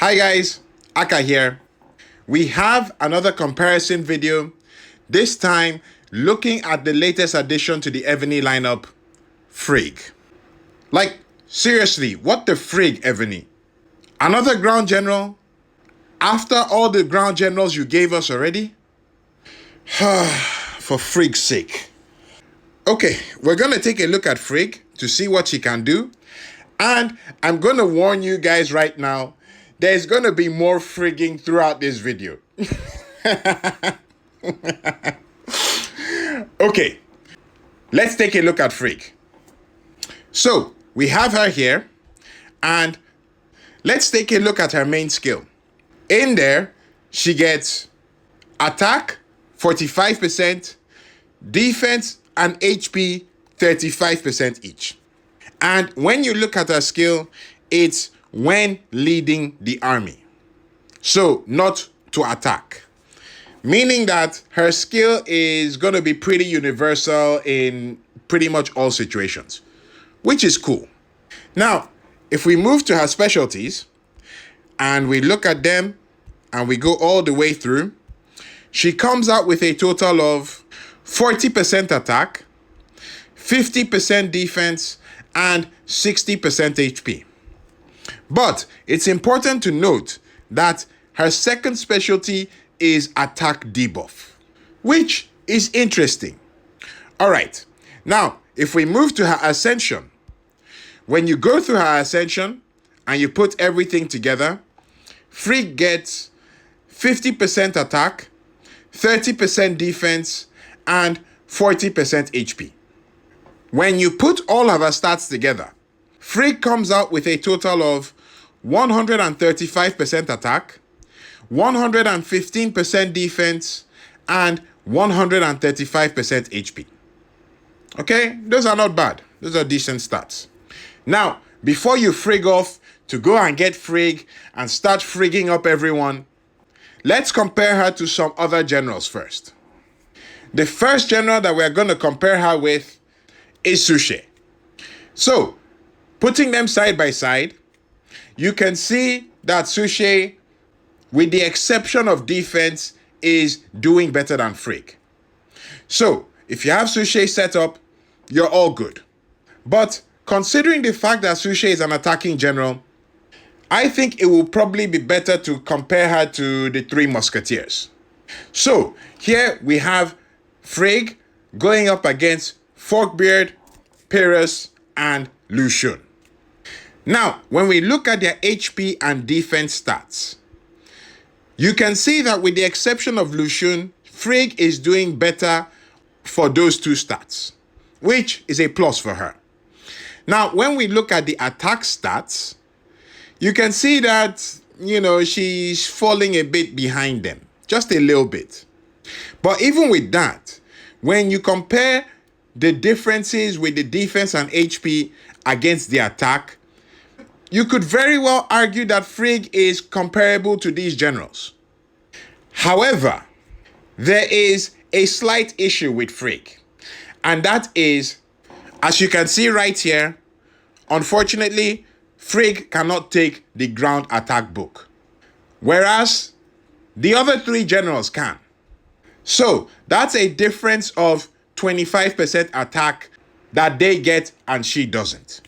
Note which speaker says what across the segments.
Speaker 1: Hi guys, Aka here. We have another comparison video, this time looking at the latest addition to the Evony lineup, Frigg. Like, seriously, what the Frigg, Evony? Another ground general? After all the ground generals you gave us already? For Frigg's sake. Okay, we're gonna take a look at Frigg to see what she can do. And I'm gonna warn you guys right now, there's gonna be more frigging throughout this video. Okay, let's take a look at Frigg. So, we have her here, and let's take a look at her main skill. In there, she gets attack, 45%, defense, and HP, 35% each. And when you look at her skill, it's when leading the army. So, not to attack. Meaning that her skill is going to be pretty universal in pretty much all situations, which is cool. Now, if we move to her specialties, and we look at them, and we go all the way through, she comes out with a total of 40% attack, 50% defense, and 60% HP. But it's important to note that her second specialty is attack debuff, which is interesting. All right, now if we move to her ascension, when you go through her ascension and you put everything together, Frigg gets 50% attack, 30% defense, and 40% HP. When you put all of her stats together, Frigg comes out with a total of 135% attack, 115% defense, and 135% HP. Okay, those are not bad. Those are decent stats. Now, before you frig off to go and get Frigg and start frigging up everyone, let's compare her to some other generals first. The first general that we're going to compare her with is Suche. So, putting them side by side, you can see that Suche, with the exception of defense, is doing better than Frigg. So, if you have Suche set up, you're all good. But considering the fact that Suche is an attacking general, I think it will probably be better to compare her to the Three Musketeers. So, here we have Frigg going up against Forkbeard, Pyrrhus, and Lucian. Now, when we look at their HP and defense stats, you can see that with the exception of Lucian, Frigg is doing better for those two stats, which is a plus for her. Now, when we look at the attack stats, you can see that, she's falling a bit behind them, just a little bit. But even with that, when you compare the differences with the defense and HP against the attack, you could very well argue that Frigg is comparable to these generals. However, there is a slight issue with Frigg, and that is, as you can see right here, unfortunately, Frigg cannot take the ground attack book, whereas the other three generals can. So that's a difference of 25% attack that they get and she doesn't.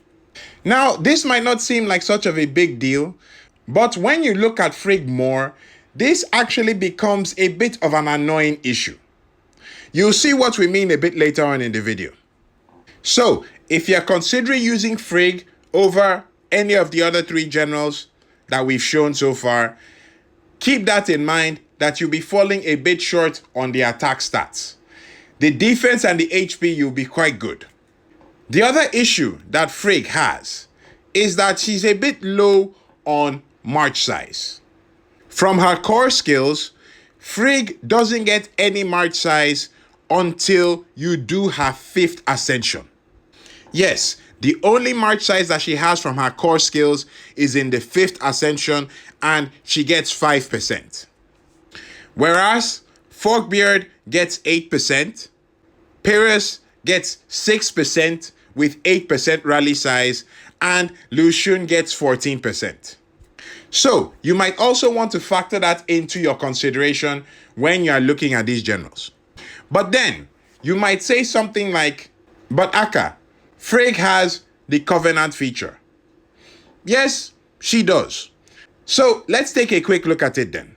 Speaker 1: Now, this might not seem like such of a big deal, but when you look at Frigg more, this actually becomes a bit of an annoying issue. You'll see what we mean a bit later on in the video. So, if you're considering using Frigg over any of the other three generals that we've shown so far, keep that in mind that you'll be falling a bit short on the attack stats. The defense and the HP, you'll be quite good. The other issue that Frigg has is that she's a bit low on march size. From her core skills, Frigg doesn't get any march size until you do her 5th ascension. Yes, the only march size that she has from her core skills is in the 5th ascension, and she gets 5%. Whereas Forkbeard gets 8%, Pyrrhus gets 6% with 8% rally size, and Lucian gets 14%. So you might also want to factor that into your consideration when you are looking at these generals. But then you might say something like, but Aka, Frigg has the covenant feature. Yes, she does. So let's take a quick look at it then.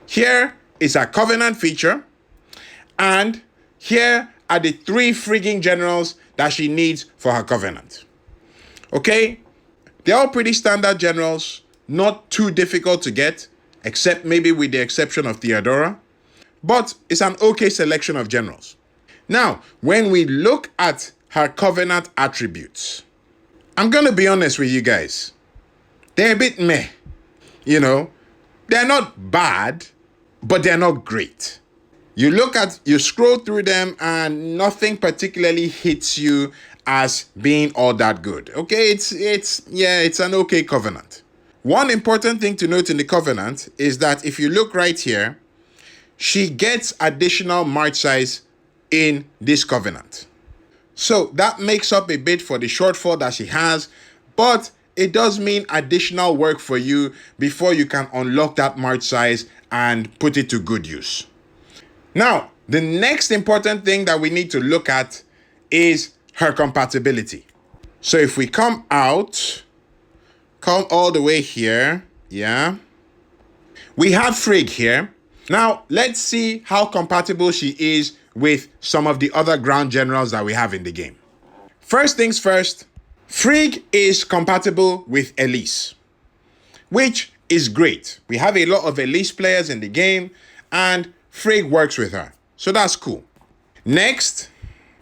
Speaker 1: Here is a covenant feature, and here are the 3 frigging generals that she needs for her covenant. Okay? They're all pretty standard generals, not too difficult to get, except maybe with the exception of Theodora. But it's an okay selection of generals. Now, when we look at her covenant attributes, I'm going to be honest with you guys. They're a bit meh. You know, they're not bad, but they're not great. You scroll through them and nothing particularly hits you as being all that good. Okay, it's an okay covenant. One important thing to note in the covenant is that if you look right here, she gets additional march size in this covenant. So that makes up a bit for the shortfall that she has, but it does mean additional work for you before you can unlock that march size and put it to good use. Now, the next important thing that we need to look at is her compatibility. So if we come all the way here, yeah, we have Frigg here. Now, let's see how compatible she is with some of the other ground generals that we have in the game. First things first, Frigg is compatible with Elise, which is great. We have a lot of Elise players in the game, and Frigg works with her. So that's cool. Next,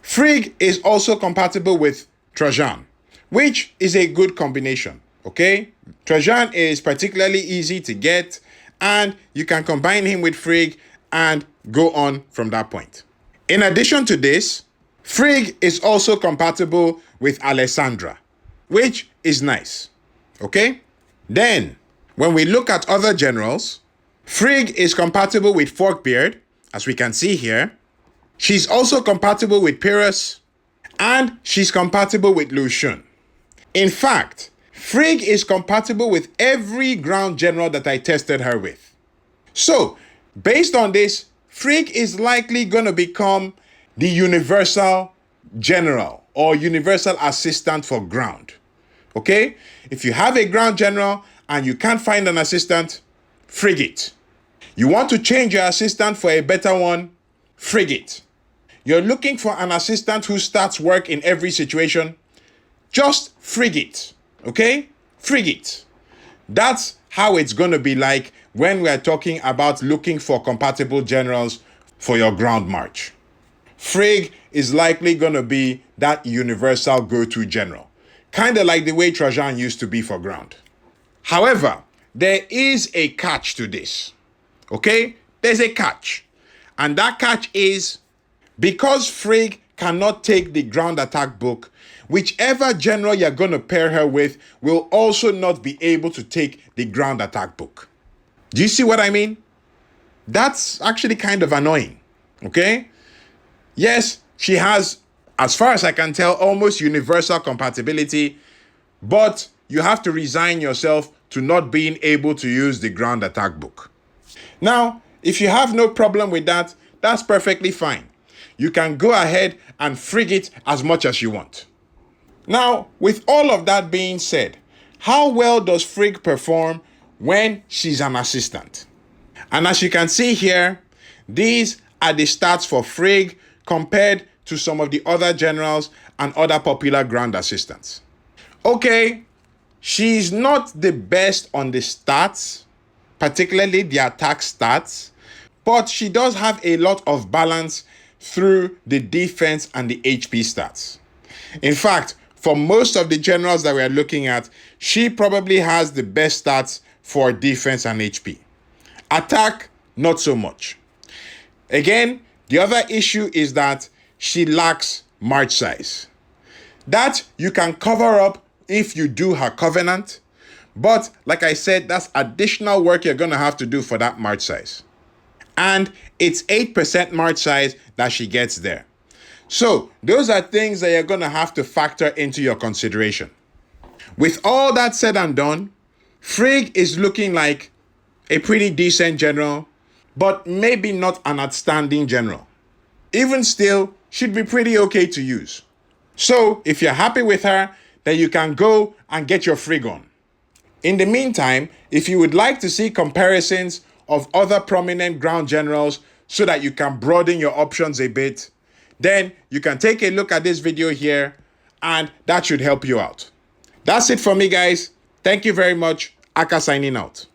Speaker 1: Frigg is also compatible with Trajan, which is a good combination, okay? Trajan is particularly easy to get, and you can combine him with Frigg and go on from that point. In addition to this, Frigg is also compatible with Alessandra, which is nice, okay? Then, when we look at other generals, Frigg is compatible with Forkbeard, as we can see here. She's also compatible with Pyrrhus, and she's compatible with Lucian. In fact, Frigg is compatible with every ground general that I tested her with. So, based on this, Frigg is likely going to become the universal general or universal assistant for ground. Okay? If you have a ground general and you can't find an assistant, Frigg it. You want to change your assistant for a better one, Frigg it. You're looking for an assistant who starts work in every situation, just Frigg it. Okay? Frigg it. That's how it's going to be like when we are talking about looking for compatible generals for your ground march. Frigg is likely going to be that universal go-to general, kind of like the way Trajan used to be for ground. However, there is a catch to this. Okay? There's a catch. And that catch is because Frigg cannot take the ground attack book, whichever general you're going to pair her with will also not be able to take the ground attack book. Do you see what I mean? That's actually kind of annoying. Okay? Yes, she has, as far as I can tell, almost universal compatibility, but you have to resign yourself to not being able to use the ground attack book. Now, if you have no problem with that, that's perfectly fine. You can go ahead and Frigg it as much as you want. Now, with all of that being said, how well does Frigg perform when she's an assistant? And as you can see here, these are the stats for Frigg compared to some of the other generals and other popular ground assistants. Okay, she's not the best on the stats, particularly the attack stats, but she does have a lot of balance through the defense and the HP stats. In fact, for most of the generals that we are looking at, she probably has the best stats for defense and HP. Attack, not so much. Again, the other issue is that she lacks march size. That you can cover up if you do her covenant, but like I said, that's additional work you're going to have to do for that march size. And it's 8% march size that she gets there. So those are things that you're going to have to factor into your consideration. With all that said and done, Frigg is looking like a pretty decent general, but maybe not an outstanding general. Even still, she'd be pretty okay to use. So if you're happy with her, then you can go and get your Frigg on. In the meantime, if you would like to see comparisons of other prominent ground generals so that you can broaden your options a bit, then you can take a look at this video here and that should help you out. That's it for me, guys. Thank you very much. Aka signing out.